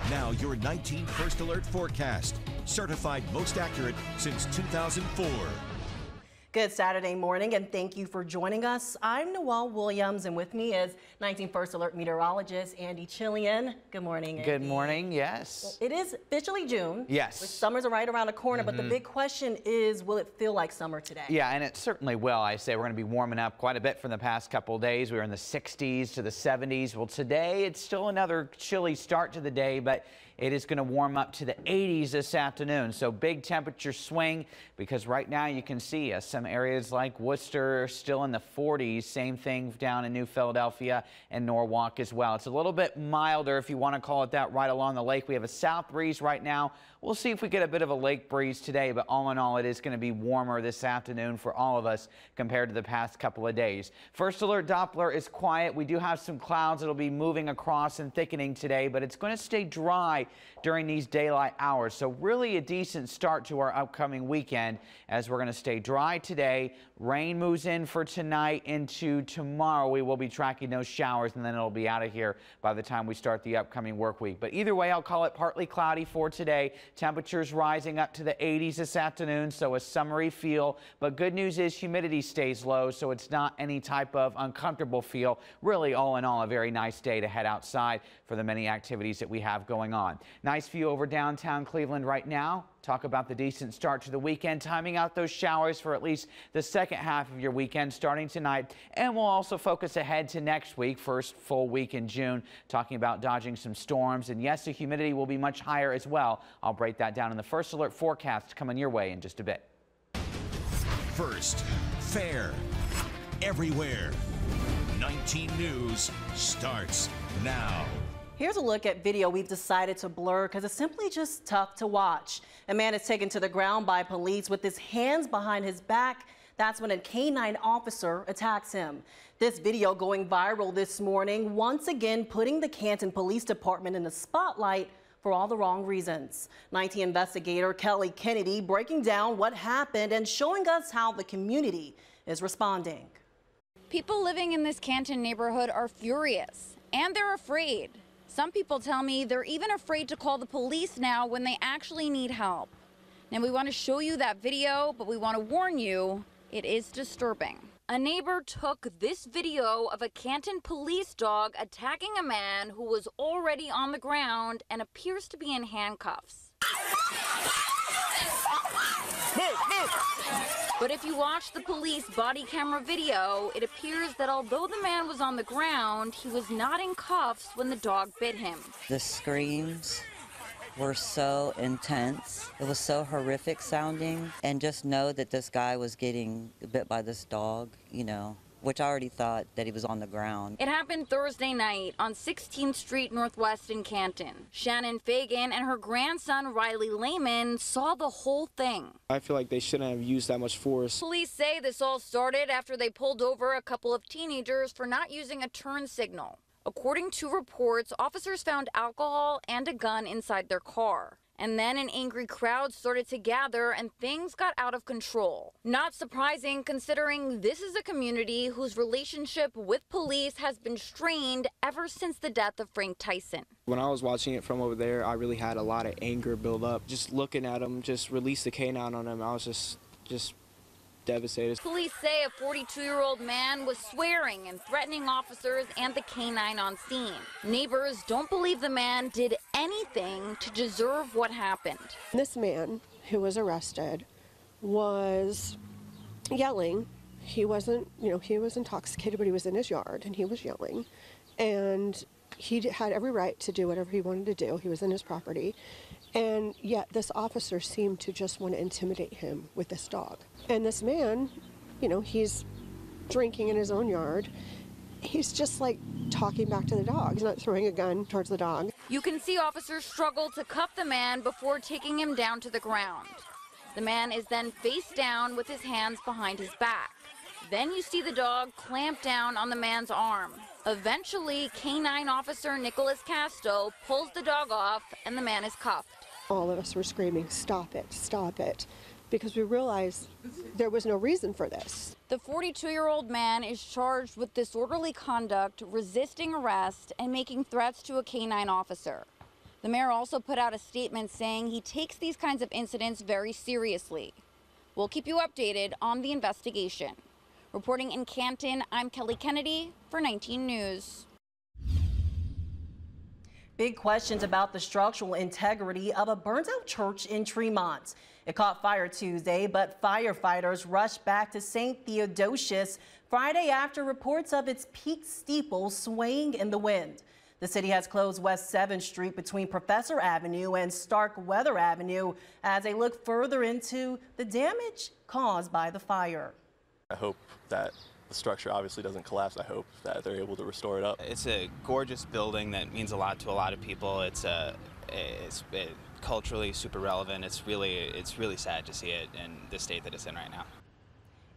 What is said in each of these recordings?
Now your 19 First Alert forecast. Certified most accurate since 2004. Good Saturday morning, and thank you for joining us. I'm Noelle Williams, and with me is 19 First Alert meteorologist Andy Chillian. Good morning, Andy. Good morning, yes. Well, it is officially June. Yes. Which summer's right around the corner, but the big question is, will it feel like summer today? Yeah, and it certainly will. I say we're going to be warming up quite a bit from the past couple of days. We were in the 60s to the 70s. Well, today it's still another chilly start to the day, but it is going to warm up to the 80s this afternoon. So big temperature swing, because right now you can see some areas like Worcester are still in the 40s. Same thing down in New Philadelphia and Norwalk as well. It's a little bit milder, if you want to call it that, right along the lake. We have a south breeze right now. We'll see if we get a bit of a lake breeze today, but all in all, it is going to be warmer this afternoon for all of us compared to the past couple of days. First Alert Doppler is quiet. We do have some clouds that'll be moving across and thickening today, but it's going to stay dry during these daylight hours. So really a decent start to our upcoming weekend, as we're going to stay dry today. Rain moves in for tonight into tomorrow. We will be tracking those showers, and then it'll be out of here by the time we start the upcoming work week. But either way, I'll call it partly cloudy for today. Temperatures rising up to the 80s this afternoon, so a summery feel. But good news is humidity stays low, so it's not any type of uncomfortable feel. Really, all in all, a very nice day to head outside for the many activities that we have going on. Nice view over downtown Cleveland right now. Talk about the decent start to the weekend, timing out those showers for at least the second half of your weekend starting tonight. And we'll also focus ahead to next week, first full week in June, talking about dodging some storms. And yes, the humidity will be much higher as well. I'll break that down in the First Alert forecast coming your way in just a bit. First, fair, everywhere. 19 News starts now. Here's a look at video we've decided to blur because it's simply just tough to watch. A man is taken to the ground by police with his hands behind his back. That's when a K-9 officer attacks him. This video going viral this morning, once again putting the Canton Police Department in the spotlight for all the wrong reasons. 19 investigator Kelly Kennedy breaking down what happened and showing us how the community is responding. People living in this Canton neighborhood are furious, and they're afraid. Some people tell me they're even afraid to call the police now when they actually need help. Now, we want to show you that video, but we want to warn you, it is disturbing. A neighbor took this video of a Canton police dog attacking a man who was already on the ground and appears to be in handcuffs. But if you watch the police body camera video, it appears that although the man was on the ground, he was not in cuffs when the dog bit him. The screams were so intense. It was so horrific sounding. And just know that this guy was getting bit by this dog, you know, which I already thought that he was on the ground. It happened Thursday night on 16th Street Northwest in Canton. Shannon Fagan and her grandson Riley Lehman saw the whole thing. I feel like they shouldn't have used that much force. Police say this all started after they pulled over a couple of teenagers for not using a turn signal. According to reports, officers found alcohol and a gun inside their car. And then an angry crowd started to gather and things got out of control. Not surprising, considering this is a community whose relationship with police has been strained ever since the death of Frank Tyson. When I was watching it from over there, I really had a lot of anger build up. Just looking at him, just release the K-9 on him, I was just devastated. Police say a 42-year-old man was swearing and threatening officers and the K-9 on scene. Neighbors don't believe the man did anything to deserve what happened. This man who was arrested was yelling. He wasn't, he was intoxicated, but he was in his yard and he was yelling. And he had every right to do whatever he wanted to do. He was in his property. And yet this officer seemed to just want to intimidate him with this dog. And this man, he's drinking in his own yard. He's just like talking back to the dog. He's not throwing a gun towards the dog. You can see officers struggle to cuff the man before taking him down to the ground. The man is then face down with his hands behind his back. Then you see the dog clamp down on the man's arm. Eventually, K-9 officer Nicholas Casto pulls the dog off and the man is cuffed. All of us were screaming, "Stop it," because we realized there was no reason for this. The 42-year-old man is charged with disorderly conduct, resisting arrest, and making threats to a K-9 officer. The mayor also put out a statement saying he takes these kinds of incidents very seriously. We'll keep you updated on the investigation. Reporting in Canton, I'm Kelly Kennedy for 19 News. Big questions about the structural integrity of a burnt-out church in Tremont. It caught fire Tuesday, but firefighters rushed back to St. Theodosius Friday after reports of its peaked steeple swaying in the wind. The city has closed West 7th Street between Professor Avenue and Starkweather Avenue as they look further into the damage caused by the fire. I hope that the structure obviously doesn't collapse. I hope that they're able to restore it up. It's a gorgeous building that means a lot to a lot of people. It's culturally super relevant. It's really sad to see it in the state that it's in right now.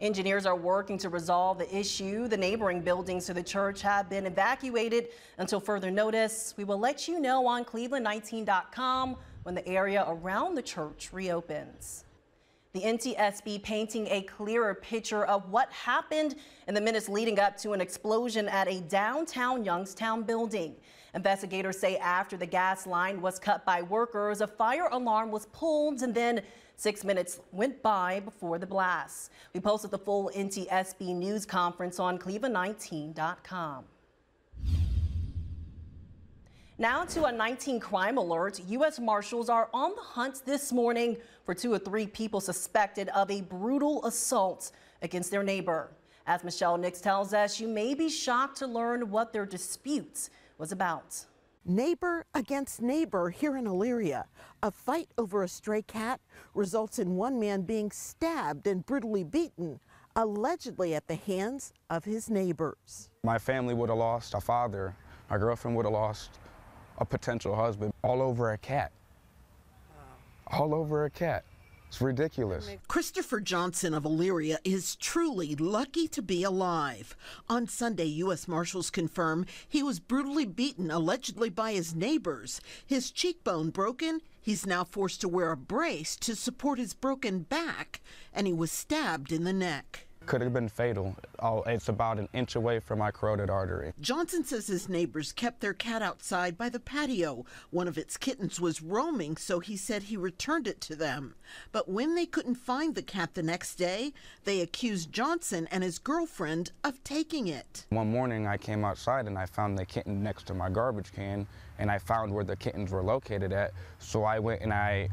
Engineers are working to resolve the issue. The neighboring buildings to the church have been evacuated until further notice. We will let you know on Cleveland19.com when the area around the church reopens. The NTSB painting a clearer picture of what happened in the minutes leading up to an explosion at a downtown Youngstown building. Investigators say after the gas line was cut by workers, a fire alarm was pulled and then 6 minutes went by before the blast. We posted the full NTSB news conference on Cleveland19.com. Now to a 19 crime alert. U.S. Marshals are on the hunt this morning for 2 or 3 people suspected of a brutal assault against their neighbor. As Michelle Nix tells us, you may be shocked to learn what their dispute was about. Neighbor against neighbor here in Elyria. A fight over a stray cat results in one man being stabbed and brutally beaten, allegedly at the hands of his neighbors. My family would have lost a father. My girlfriend would have lost a potential husband, all over a cat. All over a cat. It's ridiculous. Christopher Johnson of Elyria is truly lucky to be alive. On Sunday, U.S. Marshals confirm he was brutally beaten, allegedly by his neighbors. His cheekbone broken. He's now forced to wear a brace to support his broken back, and he was stabbed in the neck. Could have been fatal. It's about an inch away from my carotid artery. Johnson says his neighbors kept their cat outside by the patio. One of its kittens was roaming, so he said he returned it to them. But when they couldn't find the cat the next day, they accused Johnson and his girlfriend of taking it. One morning I came outside and I found the kitten next to my garbage can, and I found where the kittens were located at. So I went and I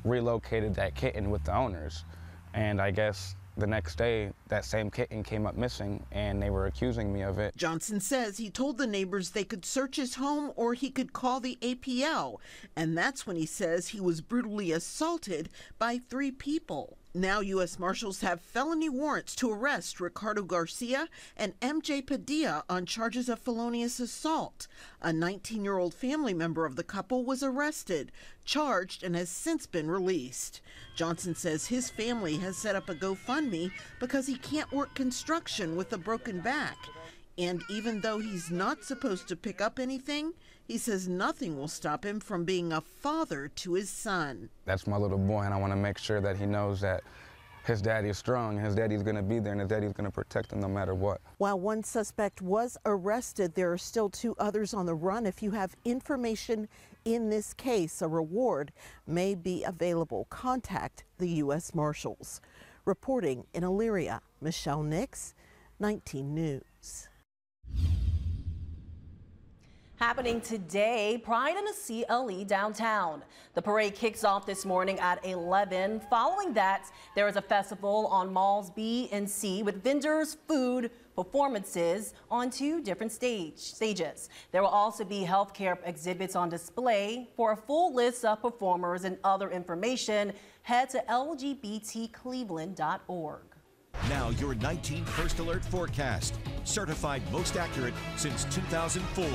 relocated that kitten with the owners. And I guess the next day, that same kitten came up missing, and they were accusing me of it. Johnson says he told the neighbors they could search his home or he could call the APL, and that's when he says he was brutally assaulted by 3 people. Now U.S. Marshals have felony warrants to arrest Ricardo Garcia and MJ Padilla on charges of felonious assault. A 19-year-old family member of the couple was arrested, charged, and has since been released. Johnson says his family has set up a GoFundMe because he can't work construction with a broken back. And even though he's not supposed to pick up anything, he says nothing will stop him from being a father to his son. That's my little boy, and I want to make sure that he knows that his daddy is strong, and his daddy's going to be there, and his daddy's going to protect him no matter what. While one suspect was arrested, there are still 2 others on the run. If you have information in this case, a reward may be available. Contact the U.S. Marshals. Reporting in Elyria, Michelle Nix, 19 News. Happening today, Pride in a CLE downtown. The parade kicks off this morning at 11. Following that, there is a festival on Malls B and C with vendors, food, performances on 2 different stages. There will also be healthcare exhibits on display. For a full list of performers and other information, head to lgbtcleveland.org. Now your 19 First Alert forecast, certified most accurate since 2004.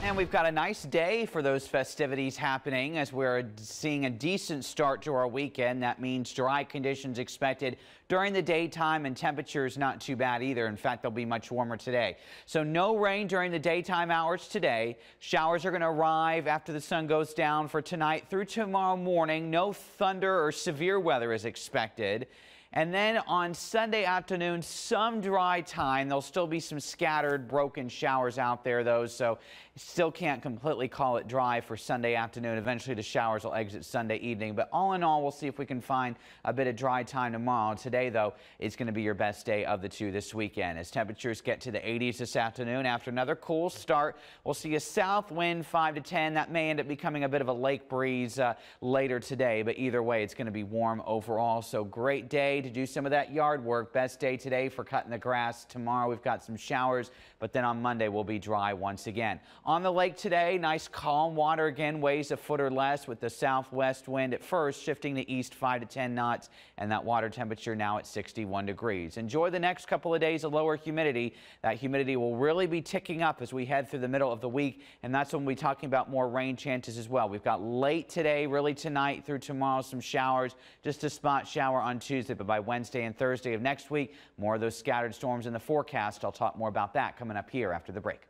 And we've got a nice day for those festivities happening as we're seeing a decent start to our weekend. That means dry conditions expected during the daytime, and temperatures not too bad either. In fact, they'll be much warmer today. So no rain during the daytime hours today. Showers are going to arrive after the sun goes down for tonight through tomorrow morning. No thunder or severe weather is expected. And then on Sunday afternoon, some dry time. There'll still be some scattered broken showers out there, though, so still can't completely call it dry for Sunday afternoon. Eventually the showers will exit Sunday evening, but all in all, we'll see if we can find a bit of dry time tomorrow. Today, though, is going to be your best day of the two this weekend. As temperatures get to the 80s this afternoon, after another cool start, we'll see a south wind 5 to 10. That may end up becoming a bit of a lake breeze later today, but either way, it's going to be warm overall. So great day to do some of that yard work. Best day today for cutting the grass. Tomorrow we've got some showers, but then on Monday we'll be dry once again. On the lake today, nice calm water again, waves a foot or less with the southwest wind at first shifting to east 5 to 10 knots, and that water temperature now at 61 degrees. Enjoy the next couple of days of lower humidity. That humidity will really be ticking up as we head through the middle of the week, and that's when we'll be talking about more rain chances as well. We've got late today, really tonight through tomorrow, some showers, just a spot shower on Tuesday, but by Wednesday and Thursday of next week, more of those scattered storms in the forecast. I'll talk more about that coming up here after the break.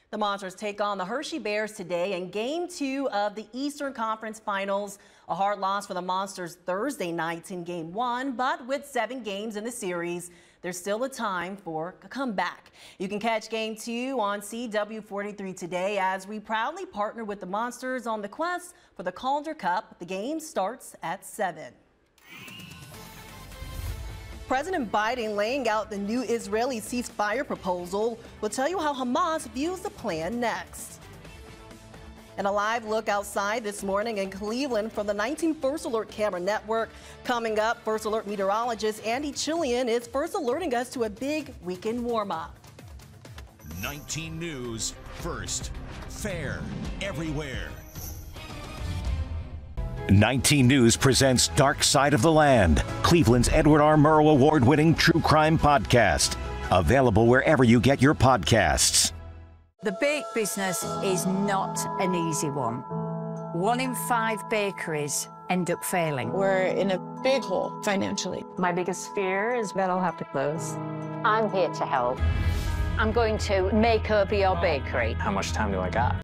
The Monsters take on the Hershey Bears today in Game 2 of the Eastern Conference Finals. A hard loss for the Monsters Thursday night in Game 1, but with 7 games in the series, there's still a time for a comeback. You can catch Game 2 on CW43 today as we proudly partner with the Monsters on the quest for the Calder Cup. The game starts at 7. President Biden laying out the new Israeli ceasefire proposal. We'll tell you how Hamas views the plan next. And a live look outside this morning in Cleveland from the 19 First Alert Camera Network. Coming up, First Alert meteorologist Andy Chillian is first alerting us to a big weekend warm-up. 19 News first. Fair everywhere. 19 News presents Dark Side of the Land, Cleveland's Edward R. Murrow Award-winning true crime podcast. Available wherever you get your podcasts. The bake business is not an easy one. 1 in 5 bakeries end up failing. We're in a big hole financially. My biggest fear is that I'll have to close. I'm here to help. I'm going to make over your bakery. How much time do I got?